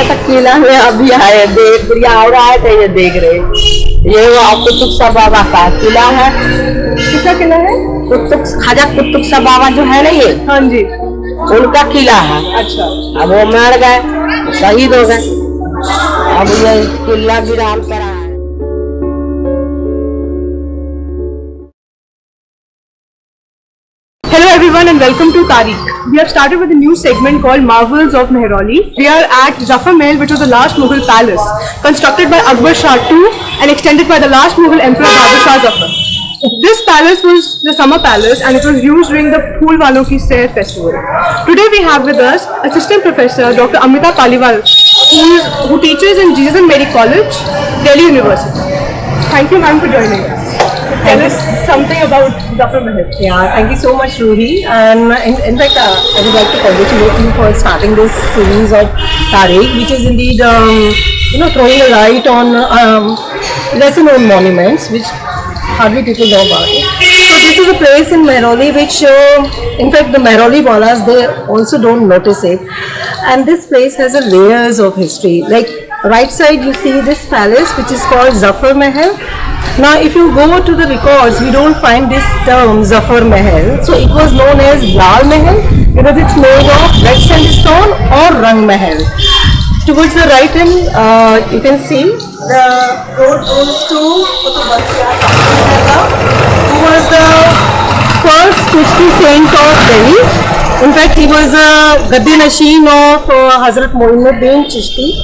का किला में अभी आए, देख बढ़िया हो रहा है तो ये देख रहे। ये वो कुतुब शाह बाबा का किला है। किसका किला है? खाजा कुतुब शाह बाबा जो है ना, ये हाँ जी। उनका किला है। अच्छा। अब वो मर गए, शहीद हो गए, अब ये किला वीरान पड़ा है। Hello everyone and welcome to Tariq. We have started with a new segment called Marvels of Mehrauli. We are at Zafar Mahal, which was the last Mughal palace, constructed by Akbar Shah II and extended by the last Mughal Emperor Bahadur Shah Zafar. This palace was the summer palace and it was used during the Phool Walon Ki Sair festival. Today we have with us Assistant Professor Dr. Amita Paliwal, who teaches in Jesus and Mary College, Delhi University. Thank you ma'am for joining us. Tell us something about Zafar Mahal. Yeah, thank you so much, Ruhi. And in fact, I would like to congratulate you for starting this series of Tariq, which is indeed, throwing a light on lesser known monuments, which hardly people know about it. So this is a place in Mehrauli, which, in fact, the Mehrauli Walas, they also don't notice it. And this place has a layers of history. Like right side, you see this palace, which is called Zafar Mahal. Now, if you go to the records, we don't find this term Zafar Mahal. So it was known as Lal Mahal because it's made of red sandstone or Rang Mahal. Towards the right hand, you can see the road goes to Qutub Bakhtiar, who was the first Chishti saint of Delhi. In fact, he was a Gaddi Nashin of Hazrat Moinuddin Chishti.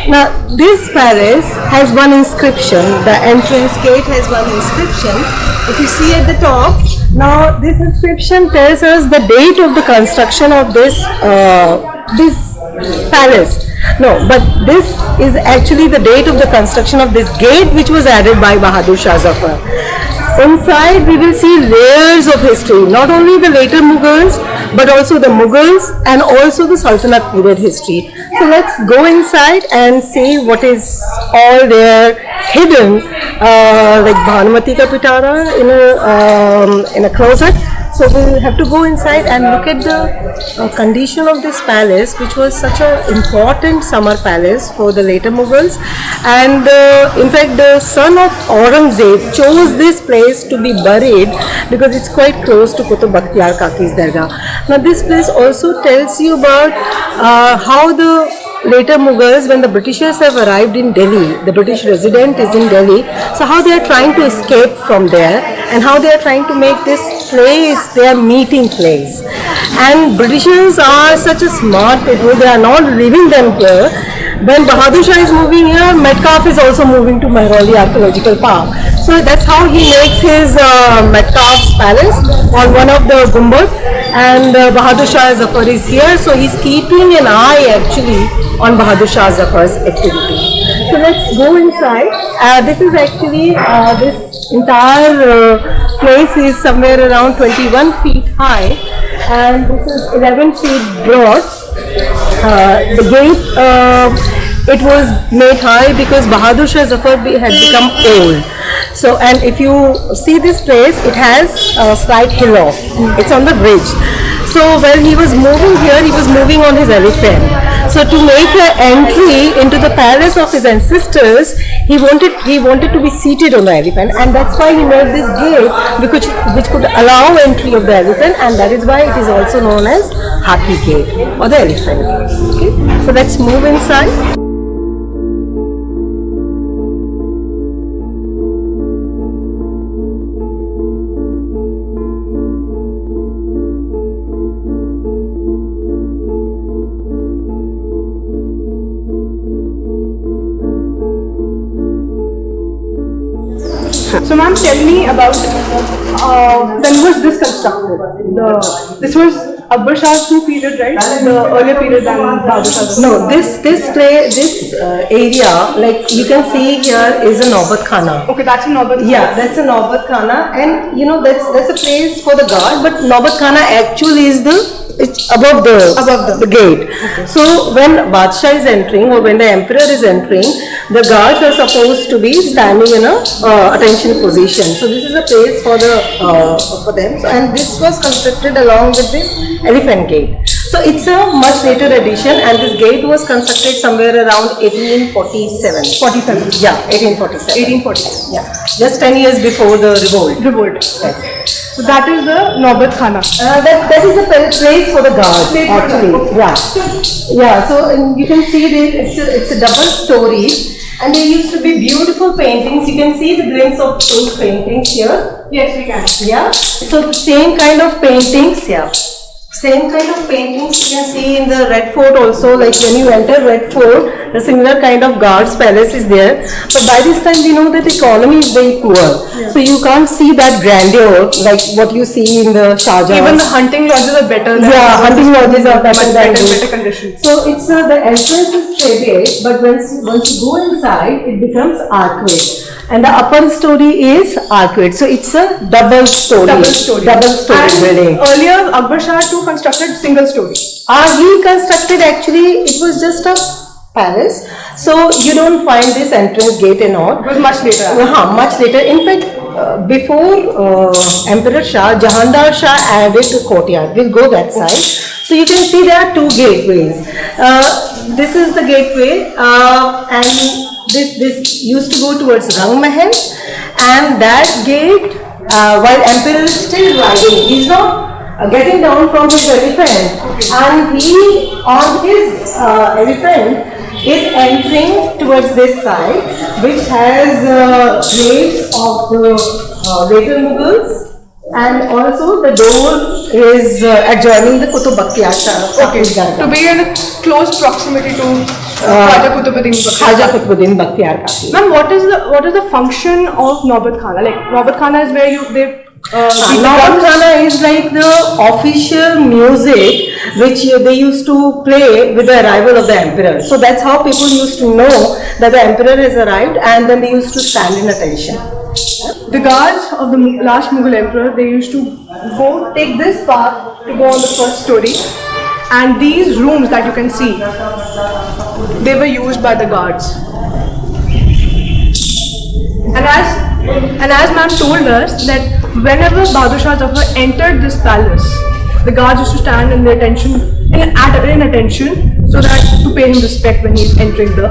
Now, this palace has one inscription. The entrance gate has one inscription. If you see at the top, now this inscription tells us the date of the construction of this palace. No, but this is actually the date of the construction of this gate, which was added by Bahadur Shah Zafar. Inside we will see layers of history, not only the later Mughals, but also the Mughals and also the Sultanate period history. So let's go inside and see what is all there hidden, like Bhanumati ka pitara in a closet. So we'll have to go inside and look at the condition of this palace, which was such an important summer palace for the later Mughals. And in fact, the son of Aurangzeb chose this place to be buried because it's quite close to Qutub Bakhtiar Kaki's Dargah. Now this place also tells you about how the later Mughals, when the Britishers have arrived in Delhi, the British resident is in Delhi, so how they are trying to escape from there and how they are trying to make this place their meeting place. And Britishers are such a smart people, they are not leaving them here. When Bahadur Shah is moving here, Metcalfe is also moving to Mehrauli Archaeological Park. So that's how he makes his Metcalfe's palace on one of the gumbad, and Bahadur Shah Zafar is here, so he's keeping an eye actually on Bahadur Shah Zafar's activity. So let's go inside. This is actually, this entire place is somewhere around 21 feet high and this is 11 feet broad. The gate, it was made high because Bahadur Shah Zafar had become old. So, and if you see this place, it has a slight hill off. It's on the ridge. So when he was moving here, he was moving on his elephant. So to make an entry into the palace of his ancestors, he wanted to be seated on the elephant, and that's why he made this gate which could allow entry of the elephant, and that is why it is also known as Hathi Gate or the elephant gate. Okay, so let's move inside. So ma'am, tell me about when was this constructed? This was Akbar Shah's period, right? The earlier period than Bahadur Shah's. No, this area, like you can see here, is a Naubat Khana. Okay, that's a Naubat Khana. Yeah, that's a Naubat Khana, and you know that's a place for the guard. But Naubat Khana actually is it's above the gate. Okay. So when Badshah is entering or when the emperor is entering, the guards are supposed to be standing in a attention position. So this is a place for them. So, and this was constructed along with this elephant gate. So it's a much later addition, and this gate was constructed somewhere around 1847. 47. Yeah, 1847. 1847. Yeah, just 10 years before the revolt. Revolt. Yes. So that is the Naubat Khana. That is a place for the guards, Place for the actually. guards. Yeah. So you can see that it's a double story, and there used to be beautiful paintings. You can see the grains of those paintings here. Yes, we can. Yeah. So the same kind of paintings. Yeah. Same kind of paintings you can see in the Red Fort also. Like when you enter Red Fort, the similar kind of guards palace is there. But by this time we know that the economy is very poor, so you can't see that grandeur like what you see in the Shah Jahan. Even the hunting lodges are better. Yeah, hunting lodges are better than better this. conditions. So it's the entrance is straight, but once you go inside, it becomes arcade, and the upper story is arcade. So it's a double story. And Building. earlier, Akbar Shah too constructed single story. He constructed actually. It was just a palace, so you don't find this entrance gate and all. It was much later. Much later. In fact, before Emperor Shah, Jahandar Shah added the courtyard. We'll go that side. So you can see there are two gateways. This is the gateway, and this used to go towards Rang Mahal, and that gate, while Emperor is still riding, he's not getting down from his elephant, and he on his elephant is entering towards this side, which has graves of the later Mughals, and also the door is adjoining the Qutub Bakhtiar Shah. Okay. To be in close proximity to Khaja Qutbuddin Bakhtiar. Khaja Qutbuddin Bakhtiar Kaki. Ma'am, what is the function of Naubat Khana? Like Naubat Khana is where they Naubat Khana is like the official music which they used to play with the arrival of the emperor. So that's how people used to know that the emperor has arrived, and then they used to stand in attention. The guards of the last Mughal emperor, they used to take this path to go on the first story, and these rooms that you can see, they were used by the guards. And as ma'am told us that whenever Bahadur Shah Zafar entered this palace, the guards used to stand in attention so that to pay him respect when he is entering the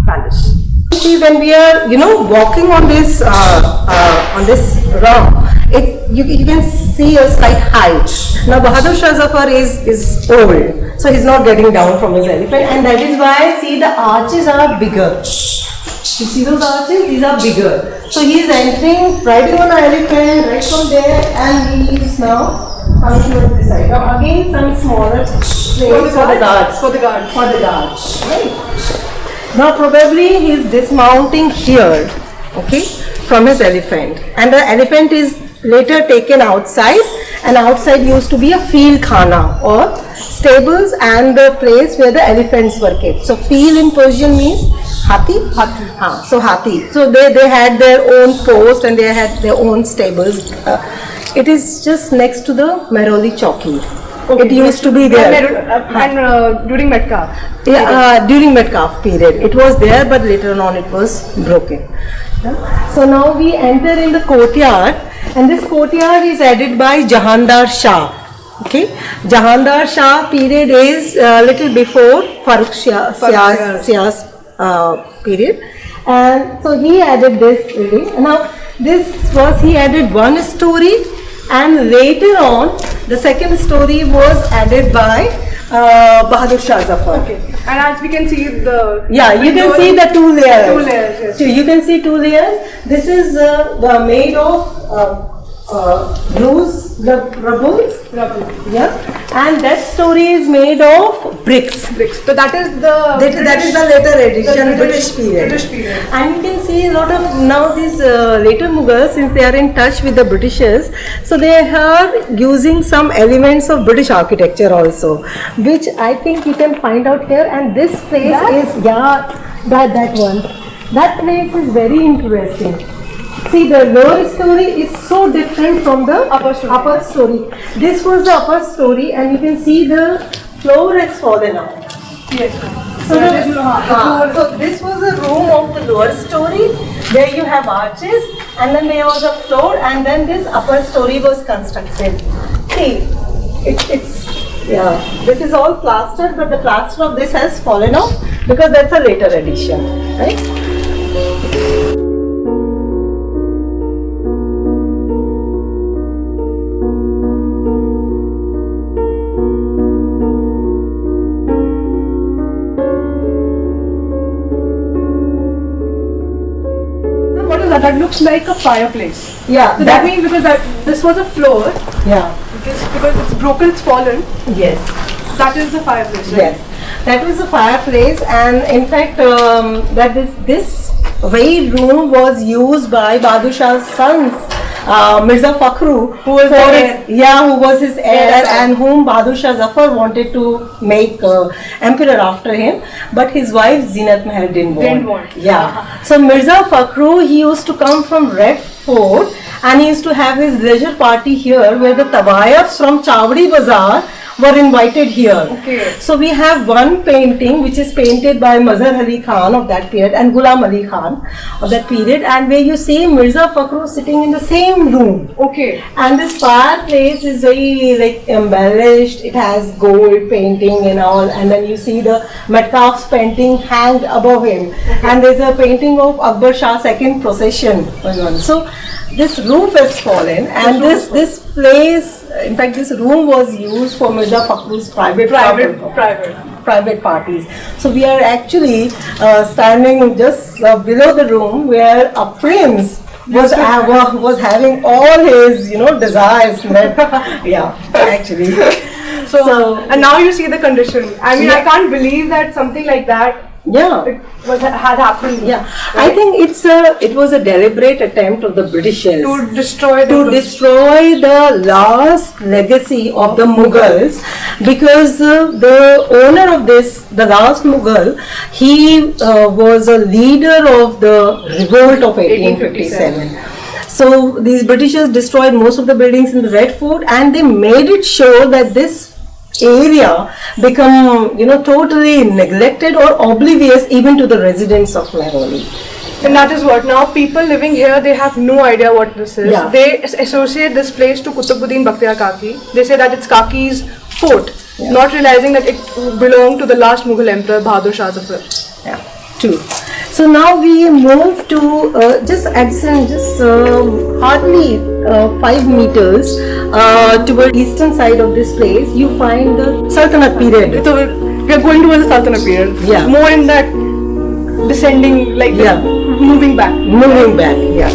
palace. See, when we are walking on this rock, you can see a slight height. Now Bahadur Shah Zafar is old, so he's not getting down from his elephant, and that is why see the arches are bigger. You see those arches? These are bigger. So he is entering, riding on an elephant right from there, and he is now coming towards this side. Now again some smaller place for the guards. For the guards. Right. Now probably he is dismounting here, okay, from his elephant, and the elephant is later taken outside, and outside used to be a field khana or stables and the place where the elephants were kept. So field in Persian means hathi. So hathi. So they had their own post and they had their own stables. It is just next to the Mehrauli Chowki. It used to be there. And during Metcalf. Yeah, during Metcalf period. It was there, but later on it was broken. Yeah. So now we enter in the courtyard, and this courtyard is added by Jahandar Shah. Okay, Jahandar Shah period is little before Farrukh Shiah's period, and so he added this building. Now he added one story, and later on the second story was added by Bahadur Shah Zafar. Okay. And as we can see the... Yeah, you can see the two layers. Two layers, yes. So you can see two layers. This is made of blues, the rubbles. Yeah. And that story is made of bricks. So that is the... That is the later edition, the British period. British period. And you can see a lot of now these later Mughals, since they are in touch with the Britishers, so they are using some elements of British architecture also, which I think you can find out here. And this place is that one. That place is very interesting. See, the lower story is so different from the upper story. This was the upper story, and you can see the floor has fallen out. Yes. So this was the room of the lower story. There you have arches, and then there was a floor, and then this upper story was constructed. See, Yeah, this is all plastered, but the plaster of this has fallen off because that's a later addition, right? What is that? That looks like a fireplace. Yeah, So that means because this was a floor, yeah, because it's broken, it's fallen. yes. That is the fireplace, right? Yes, that was a fireplace, and in fact, this very room was used by Bahadur Shah's sons, Mirza Fakhru, who was who was his heir, and whom Bahadur Shah Zafar wanted to make emperor after him, but his wife Zinat Mahal didn't want. Yeah. So Mirza Fakhru, he used to come from Red Fort, and he used to have his leisure party here, where the Tabayas from Chawdi Bazaar were invited here. Okay. So we have one painting which is painted by Mazhar Ali Khan of that period and Ghulam Ali Khan of that period, and where you see Mirza Fakhru sitting in the same room. Okay. And this fireplace is very like embellished. It has gold painting and all, and then you see the Metcalfe's painting hanged above him. And there's a painting of Akbar Shah's second procession going on. So this roof has fallen, and this place, in fact, this room was used for Mirza Fakhru's private parties. So we are actually standing just below the room where a prince was having all his desires met. Yeah, actually. So and now you see the condition. I mean, I can't believe that something like that Yeah. had happened. Yeah, I think it was a deliberate attempt of the Britishers To destroy the last legacy of the Mughals, because the owner of the last Mughal, he was a leader of the revolt of 1857. So these Britishers destroyed most of the buildings in the Red Fort, and they made it sure that this area become totally neglected or oblivious even to the residents of Mehrauli. And that is what now people living here, they have no idea what this is. Yeah. They associate this place to Qutbuddin Bakhtiar Kaki. They say that it's Kaki's fort, not realizing that it belonged to the last Mughal emperor Bahadur Shah Zafar. Yeah, true. So now we move to hardly 5 meters toward eastern side of this place. You find the Sultanate period. So we are going towards the Sultanate period. Yeah. More in that descending, like Yeah. moving back. Moving back, yeah.